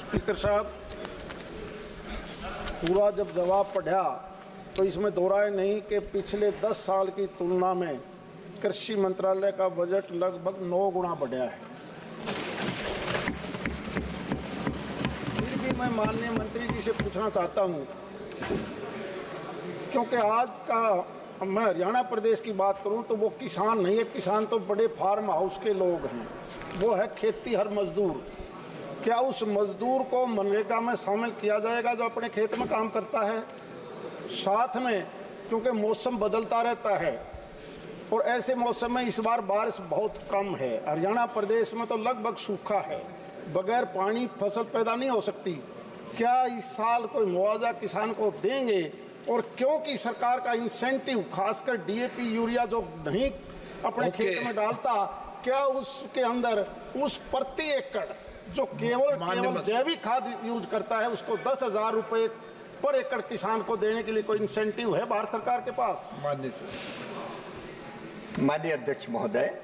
Speaker साहब, पूरा जब जवाब पढ़ा तो इसमें दोहराए नहीं कि पिछले 10 साल की तुलना में कृषि मंत्रालय का बजट लगभग 9 गुना बढ़ा है। फिर भी मैं माननीय मंत्री जी से पूछना चाहता हूं, क्योंकि आज का मैं हरियाणा प्रदेश की बात करूं तो वो किसान नहीं है, किसान तो बड़े फार्म हाउस के लोग हैं, वो है खेती हर मजदूर। क्या उस मजदूर को मनरेगा में शामिल किया जाएगा जो अपने खेत में काम करता है? साथ में क्योंकि मौसम बदलता रहता है और ऐसे मौसम में इस बार बारिश बहुत कम है, हरियाणा प्रदेश में तो लगभग सूखा है, बगैर पानी फसल पैदा नहीं हो सकती। क्या इस साल कोई मुआवजा किसान को देंगे? और क्योंकि सरकार का इंसेंटिव खासकर डीएपी यूरिया जो नहीं अपने खेत में डालता, क्या उसके अंदर उस प्रति एकड़ जो केवल जैविक खाद यूज करता है उसको 10,000 रुपये पर एकड़ किसान को देने के लिए कोई इंसेंटिव है भारत सरकार के पास? माननीय अध्यक्ष महोदय,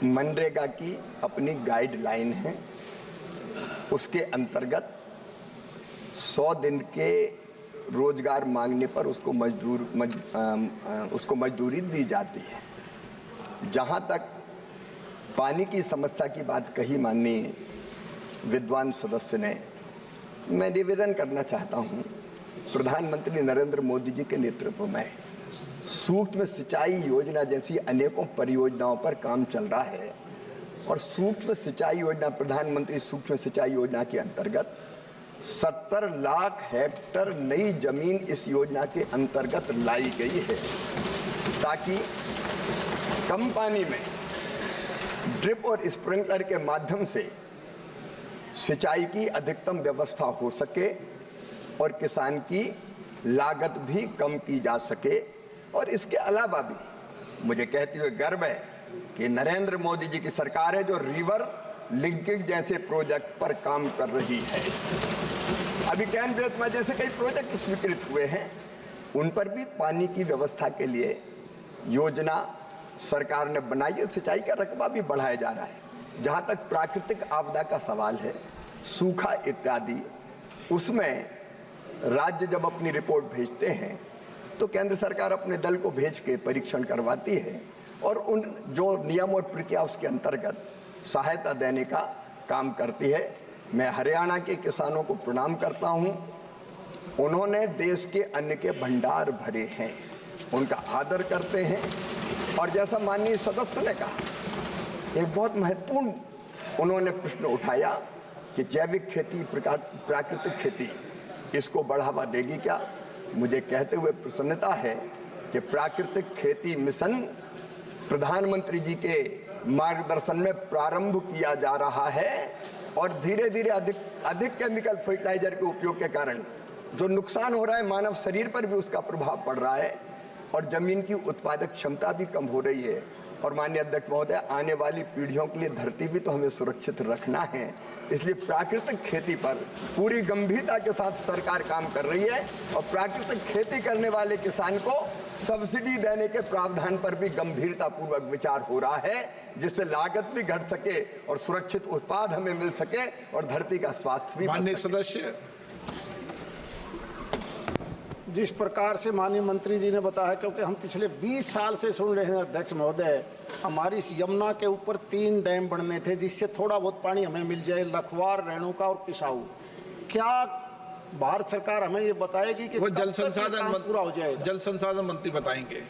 मनरेगा की अपनी गाइडलाइन है, उसके अंतर्गत 100 दिन के रोजगार मांगने पर उसको मजदूरी दी जाती है। जहां तक पानी की समस्या की बात कही माननीय विद्वान सदस्य ने, मैं निवेदन करना चाहता हूं, प्रधानमंत्री नरेंद्र मोदी जी के नेतृत्व में सूक्ष्म सिंचाई योजना जैसी अनेकों परियोजनाओं पर काम चल रहा है और सूक्ष्म सिंचाई योजना, प्रधानमंत्री सूक्ष्म सिंचाई योजना के अंतर्गत 70 लाख हेक्टेयर नई जमीन इस योजना के अंतर्गत लाई गई है ताकि कम पानी में ड्रिप और स्प्रिंकलर के माध्यम से सिंचाई की अधिकतम व्यवस्था हो सके और किसान की लागत भी कम की जा सके। और इसके अलावा भी मुझे कहते हुए गर्व है कि नरेंद्र मोदी जी की सरकार है जो रिवर लिंकिंग जैसे प्रोजेक्ट पर काम कर रही है। अभी कैन बेतवा जैसे कई प्रोजेक्ट स्वीकृत हुए हैं, उन पर भी पानी की व्यवस्था के लिए योजना सरकार ने बनाई है, सिंचाई का रकबा भी बढ़ाया जा रहा है। जहां तक प्राकृतिक आपदा का सवाल है, सूखा इत्यादि, उसमें राज्य जब अपनी रिपोर्ट भेजते हैं तो केंद्र सरकार अपने दल को भेज के परीक्षण करवाती है और उन जो नियम और प्रक्रिया उसके अंतर्गत सहायता देने का काम करती है। मैं हरियाणा के किसानों को प्रणाम करता हूं, उन्होंने देश के अन्न के भंडार भरे हैं, उनका आदर करते हैं। और जैसा माननीय सदस्य ने कहा, एक बहुत महत्वपूर्ण उन्होंने प्रश्न उठाया कि जैविक खेती, प्राकृतिक खेती, इसको बढ़ावा देगी क्या? मुझे कहते हुए प्रसन्नता है कि प्राकृतिक खेती मिशन प्रधानमंत्री जी के मार्गदर्शन में प्रारंभ किया जा रहा है और धीरे धीरे अधिक केमिकल फर्टिलाइजर के उपयोग के कारण जो नुकसान हो रहा है मानव शरीर पर भी उसका प्रभाव पड़ रहा है और जमीन की उत्पादक क्षमता भी कम हो रही है। और माननीय अध्यक्ष महोदय, आने वाली पीढ़ियों के लिए धरती भी तो हमें सुरक्षित रखना है, इसलिए प्राकृतिक खेती पर पूरी गंभीरता के साथ सरकार काम कर रही है और प्राकृतिक खेती करने वाले किसान को सब्सिडी देने के प्रावधान पर भी गंभीरता पूर्वक विचार हो रहा है, जिससे लागत भी घट सके और सुरक्षित उत्पाद हमें मिल सके और धरती का स्वास्थ्य भी। माननीय सदस्य, जिस प्रकार से माननीय मंत्री जी ने बताया, क्योंकि हम पिछले 20 साल से सुन रहे हैं अध्यक्ष महोदय, हमारी इस यमुना के ऊपर 3 डैम बनने थे जिससे थोड़ा बहुत पानी हमें मिल जाए, लखवार, रेणुका और किसाऊ। क्या भारत सरकार हमें ये बताएगी कि वो जल संसाधन पूरा हो जाएगा? जल संसाधन मंत्री बताएंगे।